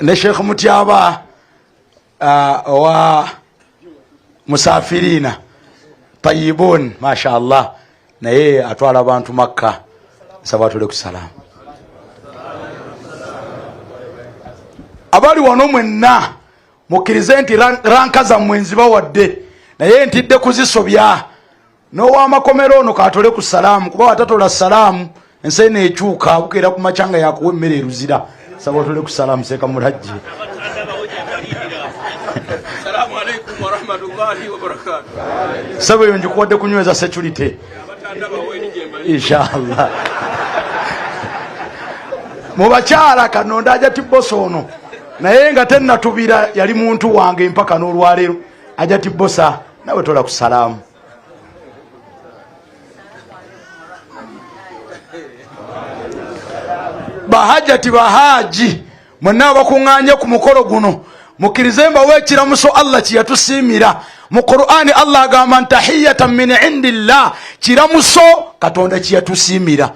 ne Sheikh Mutyaba wa musafirina tayyibun mashaallah naye atwala abantu Makka sabatule ku salamu. Abali wano mwenna mukkirize nti ranka za mwenzi bawadde naye ntidde kuzisobya n'owamakomero ono katole ku salamu kuba watatola salamu ensi neekyuka bukeera ku macanga yakuwa emmere eruzira sabatule ku salamu seeka mulajje. Assalamu alaikum wa rahmatullahi wa barakatuh. Sabo yo njikuwadde kunyweza security inshallah. Mubakyala Kanonda ajati boss ono naye nga tennatubira yali muntu wange mpaka n'olwaleero ajati bossa nawe tola ku salamu. Bahajati bahaji mwenna bakuŋŋaanye ku mukolo guno mukkirize mbawe ekiramuso Allah kyeyatusiimira mu Qur'ani. Allah agamba tahiyatan min indillah, kiramuso Katonda kyeyatusiimira.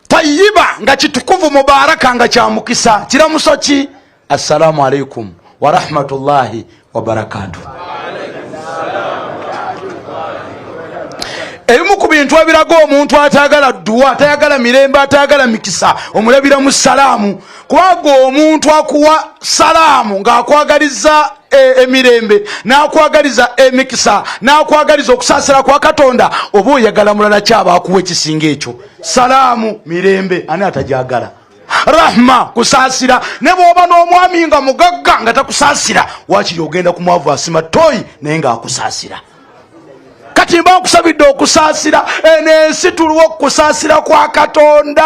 Tayyiba nga kitukuvu, mubaraka nga kya mukisa. Kiramuso ki? Assalamu alaikum wa rahmatullahi wa barakatuh. Ebimu ku bintu ebiraga omuntu atayagala dduwa, atayagala mirembe, atayagala mikisa omulabira mu salaamu. Kubanga omuntu akuwa salaamu ng'akwagaliza emirembe, n'akwagaliza emikisa, n'akwagaliza okusaasira kwa Katonda, oba oyagala mulala kyaba akuwa ekisinga ekyo. Salaamu mirembe ani atajagala? Rahma kusaasira. Ne bw'oba n'omwami nga mugagga nga takusaasira, waakiri ogenda ku mwavu asima toyi naye ng'akusaasira. Kati mba nkusabidde okusaasira enensi tuliwo okusaasira kwa Katonda.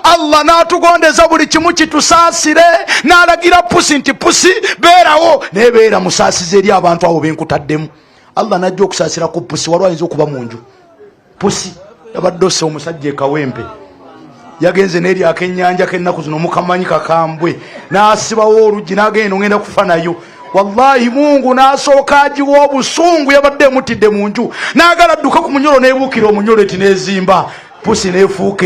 Allah n'atugondeza buli kimu kitusaasire, n'alagira pusi nti pusi beerawo, nebeera musaasize eri abantu abo benkutaddemu. Allah najja okusaasira ku pusi. Waliwo ayinza okuba mu nju pusi yabadde ose omusajja ekawempe yagenze n'eri akennyanja k'ennaku zino mukamanyi kakambwe, n'asibawo oluggi n'agenda ngenda kufa nayo. Wallahi Mungu nasooka agiwa obusungu, yabadde emutidde mu nju n'agala adduka ku munyolo n'ebuukira omunyolo eti n'ezimba pusi n'efuuka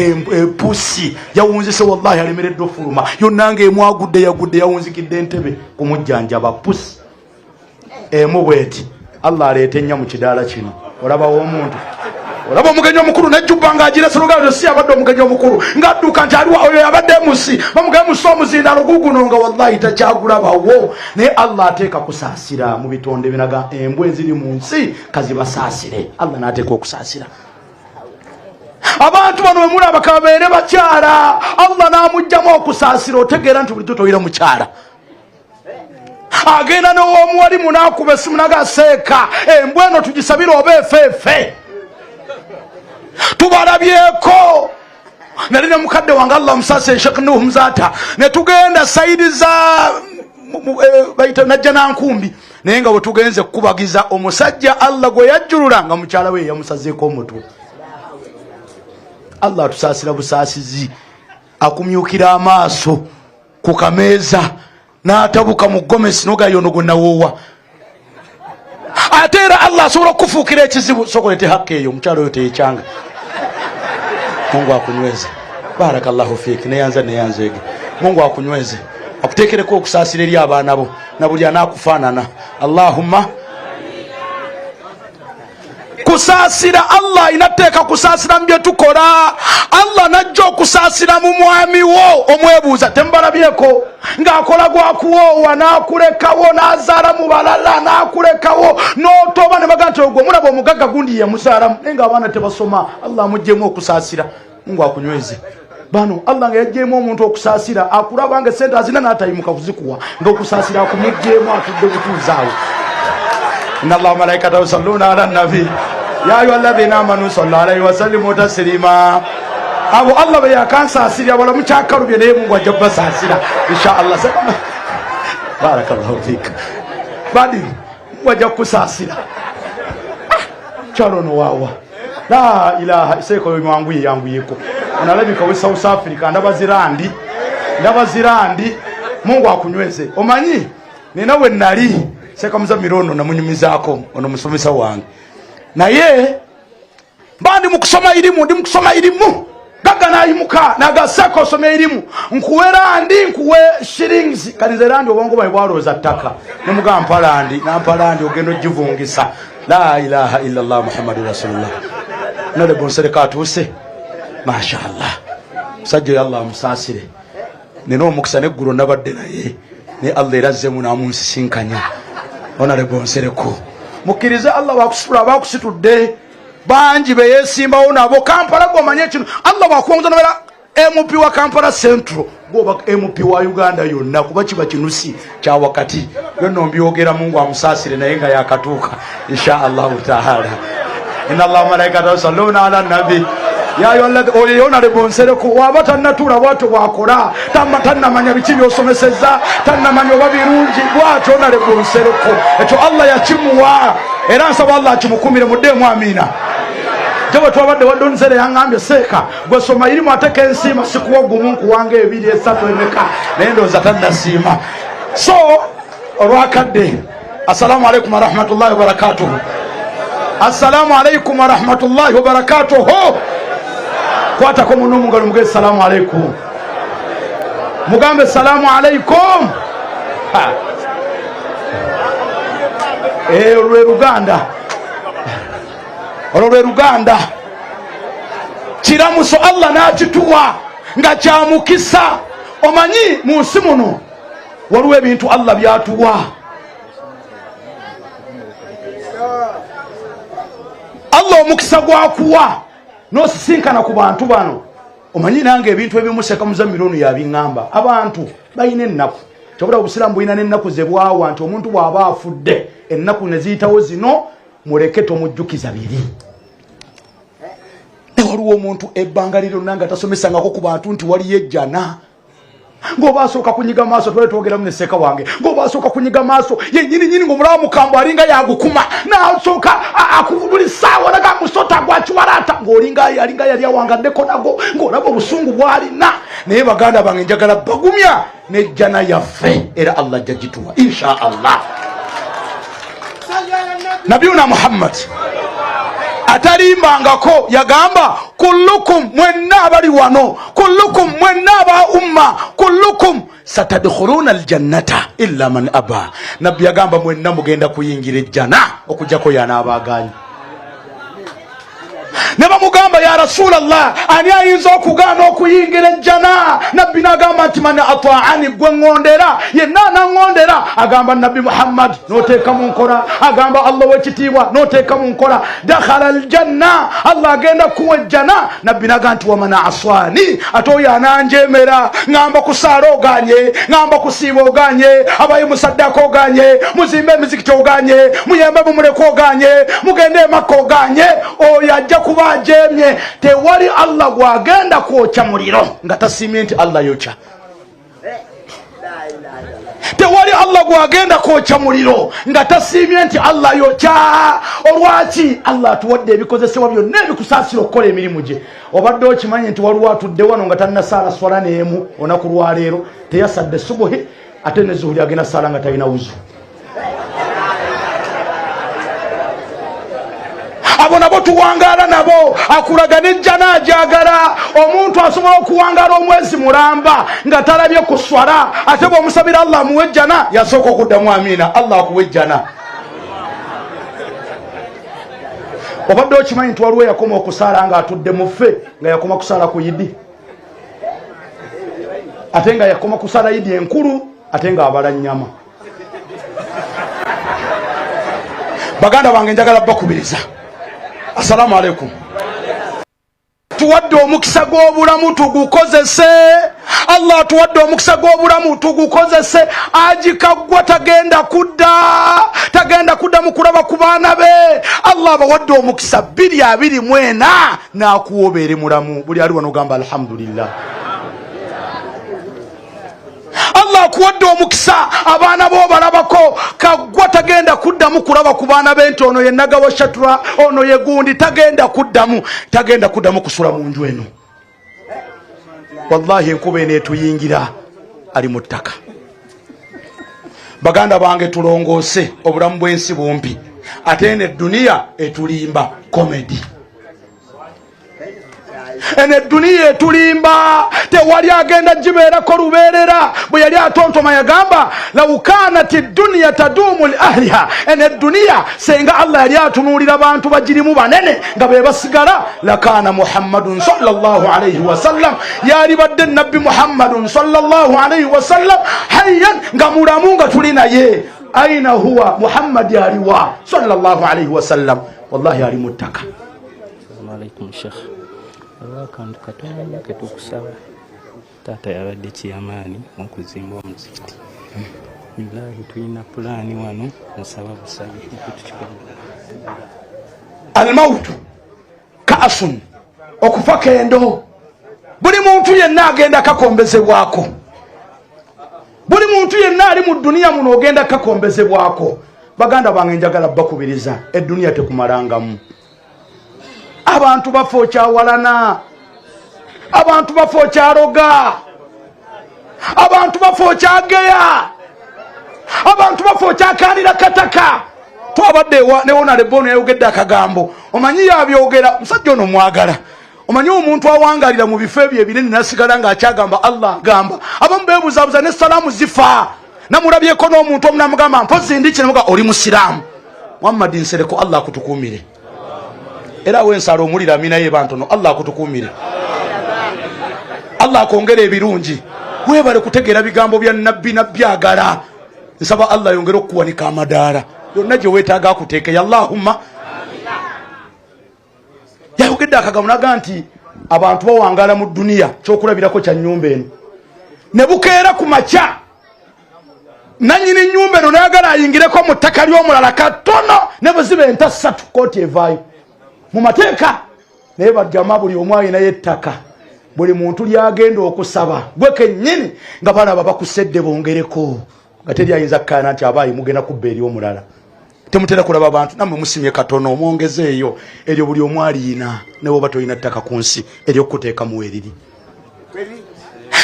pusi. Yawunzise wallahi alemeredde ofuluma yonna ng'emwagudde yagudde, yawunzikidde entebe kumujjanjaba pusi emu bweti. Allah aleete ennya mu kidaala kino. Olabawo omuntu, olaba omugenyi omukulu nejjubba ng'agirese olugalo si abadde omugenyi omukulu ng'adduka nti aliwa oyo yabadde musi bamugaye musi omuzindalo guguno nga wallahi takyagulabawo. Naye Allah ateeka kusaasira mu bitonde binaga embwa eziri mu nsi kazibasaasire. Allah n'ateeka okusaasira abantu bano bemulaba kabeere bakyala. Allah n'amugjamu okusaasira. Otegeera nti bulijjo toyira mukyala agenda n'ow'omuwali munaakuba essimu nagaseeka embwa eno tugisabire oba efeefe. Tubalabyeko nali ne mukadde wange Allah musase Sheikh Nuh Mzata ne tugenda saidi za bayita najja nankumbi, naye nga bwe tugenze kukubagiza omusajja Allah gwe yajjulula nga mukyala we yamusazeeko omutwe. Allah tusaasira busaasizi. Akumyukira amaaso ku kameeza n'atabuka mu gomesi n'ogayono gwe nawoowa. Ate era Allah asobola okufuukira ekizibu. Sokolete hakka eyo omukyalo oyo teyekyanga. Mungu akunyweze. Barakallahu fiki. Neyanze ege. Mungu akunyweze. Akuteekereko okusaasira eri abaana bo na buli anaakufaanana. Allahumma kusaasira. Allah inateeka kusaasira mu bye tukola. Allah najja okusaasira mu mwami wo omwebuuza tembalabyeko ng'akola gwakuwoowa n'akulekawo n'azaala mu balala n'akulekawo n'otoba ne baga nti ogwo mulaba omugagga gundi yamuzaalamu naye ng'abaana tebasoma. Allah amuggyemu okusaasira. Mungu akunyweze. Bano Allah nga yaggyemu omuntu okusaasira akulaba nga esente azina n'atayimuka kuzikuwa ng'okusaasira akumuggyemu atudde butuuzaawo. Inna Allaha wa malaikatahu yusalluna ala nabi ya ayyuhalladhina amanu sallu alayhi wa sallimu taslima. Abo Allah be yakansaasira wala mukyakalumbye naye Mungu ajja kubasaasira inshallah. Barakallahu fik. Badi wajja kusaasira. Chalono wawa la ilaha iseko yamwanguye yanguyeko onalabika we South Africa ndabazirandi. Mungu akunyweze. Omanyi nina we nali seka muzamirono namunyumizaako ono musomesa wange naye bandi mukusoma ilimu ndi mukusoma ilimu gaga nayimuka nagaseko osome erimu nkuwe randi nkuwe shillings kanize randi obongo bwe bwaloza ttaka nemugamba nampa ogendo givungisa la ilaha illa allah muhammadur rasulullah nale bonsere katuse mashallah sajja ya allah musasire neno omukisa neggulu nabadde naye ne allah erazzemu namunsisinkanya onale bonsere ko mukkirize allah wakusitula bakusitudde banji be yesimbawo nabo Kampala gomanye kino allah bakuwonza nobera MP wa Kampala Central goba MP wa Uganda yonna kuba kiba kinusi kya wakati yonno mbyogera Mungu amusasire naye nga yakatuuka insha Allah taala inna Allah malaikatahu yusalluna ala nabi ya ayyuhalladhi oliyona lebonsere ko wabata natula bwato bwakola tanna manya bikibi osomeseza tanna manya obabirungi bwato na lebonsere ko ekyo Allah yakimuwa era nsaba Allah akimukumire muddemu amina Jawa twabadde wadonzere yangambye seeka gwe soma irimu ateke ensima sikuwa gumunku wange 2 3 emeka nendoza tannasiima so olwakadde assalamu alaikum warahmatullahi wabarakatuh assalamu alaikum warahmatullahi wabarakatuh kwatako muno mungalo muge assalamu alaikum mugambe assalamu alaikum olwe Luganda kiramuso Allah nakituwa nga kyamukisa omanyi mu nsi muno waliwo ebintu Allah byatuwa Allah omukisa gwakuwa nosisinkana ku bantu bano omanyi nange ebintu ebimuseka muzammironu yabiŋŋamba abantu balina ennaku kyobula obusiraamu bulina n'ennaku ze bwawa nti omuntu bw'aba afudde ennaku ne ziyitawo zino muleke tomujjukiza biri waliwo omuntu ebbanga liro nanga tasomesangako ku bantu nti waliyo ejjana ngoba asooka kunyiga maaso twali twogeramu ne sseeka wange ngoba asooka kunyiga maaso yennyini ng'omulaba mukambo alinga yagukuma n'asooka buli ssaawa naga musota gwakiwalaata ng'olinga yali awangaddeko nago ng'olaba obusungu bw'alina naye baganda bange njagala bagumya n'ejjana yaffe era Allah ajja gituwa insha Allah nabiyuna Muhammad atalimbangako yagamba kullukum mwenna abali wano kullukum mwenna aba umma kullukum satadkhuluna aljannata illa man aba nabbi yagamba mwenna mugenda kuyingira ejjana okujjako yana abaganye ne bamugamba ya Rasulallah ani ayinza okugaana okuyingira ejjana nabbi n'agamba nti man ataani gwe ŋŋondera yenna anaŋŋondera agamba nabbi Muhammad n'oteeka mu nkola agamba Allah w'ekitiibwa n'oteeka mu nkola dakhala aljanna Allah agenda kuwa ejjana nabbi n'agamba nti waman aswani ate oyo ananjeemera ŋŋamba kusaala oganye ŋŋamba kusiiba oganye abayi musaddaka oganye muzimbe emizikiti oganye muyembe mumuleko oganye mugende e Makka oganye oyo ajja kuba ajemye tewali Allah gwagenda kwokya muliro nga tasiimye nti Allah yokya tewali Allah gwagenda kwokya muliro nga tasiimye nti Allah yokya olwaki Allah atuwadde ebikozesebwa byonna ebikusaasira okukola emirimu gye obadde okimanyi nti waliwo atudde wano nga tannasaala swala n'emu olunaku lwaleero teyasadde subuhi ate ne zuhuri agenda saala nga talina wuzu abo nabo tuwangaala nabo akulaga n'ejjana ajagala omuntu asobola okuwangaala omwezi mulamba nga talabye ku swala ate bw'omusabira Allah amuwe ejjana yasooka okuddamu amiina Allah akuwe ejjana obadde okimanyi nti waliwo yakoma okusaala nga atudde mu ffe nga yakoma kusaala ku yidi ate nga yakoma kusaala yidi enkulu ate nga abala nnyama baganda bange njagala bakubiriza assalamu alaikum tuwadde omukisa gw'obulamu tugukozese Allah tuwadde omukisa gw'obulamu tugukozese agikaggwa tagenda kudda mu kulaba ku baana be Allah abawadde omukisa 224 n'akuwa obeere mulamu buli ali wano gamba alhamdulillah Allah akuwadde omukisa abaana bo balabako kaggwa tagenda kuddamu kulaba ku baana be nti ono ye Nagawa Shatra ono ye gundi tagenda kuddamu kusula mu nju eno wallahi enkuba eno etuyingira ali mu ttaka baganda bange tulongoose obulamu bw'ensi bumpi ate ne duniya etulimba komedi ene dunia tulimba tewali agenda jibeerako lubeerera bwe yali atontoma yagamba law kanati dunya tadumu li ahliha ene dunia senga Allah yali atunuulira abantu bagirimu banene nga be basigala lakana Muhammadun sallallahu alayhi wasallam yali badde nabbi Muhammadun sallallahu alayhi wasallam hayyan nga mulamu nga tuli naye aina huwa Muhammad yaliwa sallallahu alayhi wasallam wallahi ali muttaka. Assalamu alaykum Sheikh. Akantu katono ketukusaba taata yabadde kiyamaani okuzimba omuzikiti. Billahi tulina pulaani wano nsaba busabi almautu kaasun okufa kendo buli muntu yenna agenda kakombezebwako buli muntu yenna ali mu dunia muno ogenda kakombezebwako. Baganda bange njagala bakubiriza eddunia tekumalangamu. Abantu bafo kyawalana, abantu bafo kyaroga, abantu bafo kyageya, abantu bafo kyakanira kataka. Twabadde newona lebono yayogedde akagambo omanyi yabyogera musajja ono mwagala omanyi omuntu awangalira mu bifo ebyo ebinene nasigala nga akyagamba Allah gamba abamu beebuzabuza ne salamu zifa namulabyeko n'omuntu omunamugamba mpozi ndi kino oli musiraamu. Muhammad nsereko Allah akutukumire era wensala omulira amina ye bantono Allah akutukumire Allah akongera ebirungi webale kutegeera bigambo bya nabbi agala. Nsaba Allah yongere okuwanika amadaala yonna gye weetaaga akuteeke Allahumma yayogedde akagambo naga nti abantu bawangala mu dunia kyokulabirako kya nnyumba eno ne bukeera ku makya nanyini nnyumba eno nayagala ayingireko mu ttaka ly'omulala katono ne bwe ziba enta 3 kooti evaayo mu mateeka naye bajjama buli omu alinayo ettaka buli muntu lyagenda okusaba gwe kennyini nga balaba bakusedde bongereko nga teri ayinza kkaana nti abaayi mugenda kubba eri omulala. Temutera kulaba abantu nammwe musimye katono omwongezeeyo eryo buli omu alina ne bwoba tolina ttaka ku nsi ery'okuteeka mu weriri.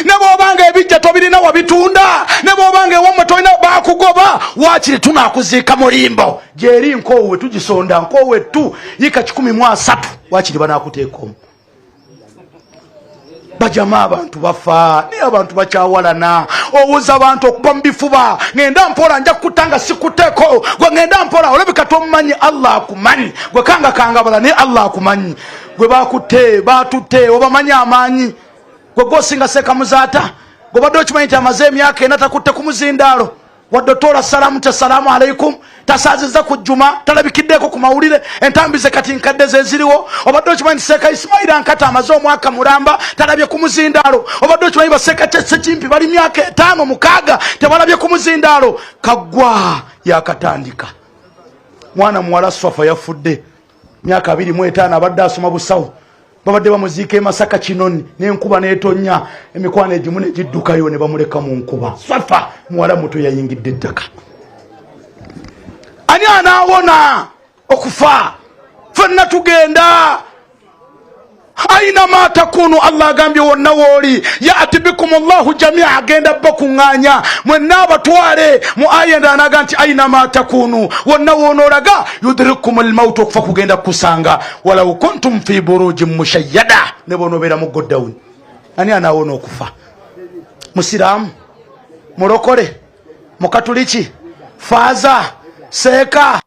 Ne bw'obanga ebijja tobirina wabitunda ne bw'obanga ewammwe tolina bakugoba waakiri tunaakuziika mulimbo gyeri nkoowe tugisonda nkoowe tu yika 13 waakiri banaakuteeka omu. Bajama abantu bafa naye abantu bakyawalana owuza abantu okuba mu bifuba ngenda mpola nja kutanga sikuteeko gwe ngenda mpola olabika tomumanyi Allah akumanyi gwe kanga bala naye Allah akumanyi gwe bakutte batutte obamanyi amaanyi gwe gosinga seka muzaata gwe badde okimanyi nti amaze emyaka ena takutte ku muzindaalo wadde tola salamu ta salamu alaikum tasaziza ku juma talabikiddeeko ku mawulire entambize kati nkadde ze ziriwo obadde okimanyi nti Seeka Ismaila Nkata amaze omwaka mulamba talabye ku muzindaalo obadde okimanyi baseeka Sekimpi bali myaka 5-6 tebalabye ku muzindaalo kaggwa yakatandika. Mwana muwala Swafa yafudde myaka 25 abadde asoma busawo babadde bamuziika e Masaka Kinoni n'enkuba n'etonnya emikwano egimu ne giddukayo ne bamuleka mu nkuba. Swafa muwala muto yayingidde ettaka. Ani anaawona okufa? Ffenna tugenda aina ma takunu. Allah agambye wonna wooli yaati bikum Allahu jamia agenda bakuŋŋaanya mwenna abatwale mu aya endala naga nti aina ma takunu wonna woonoolaga yudrikum almautu okufa kugenda kusanga walau kuntum fi burujin mushayyada ne bonobeera mu goddawuni. Ani anaawona okufa? Musiraamu, mulokole, mukatuliki, faaza, seeka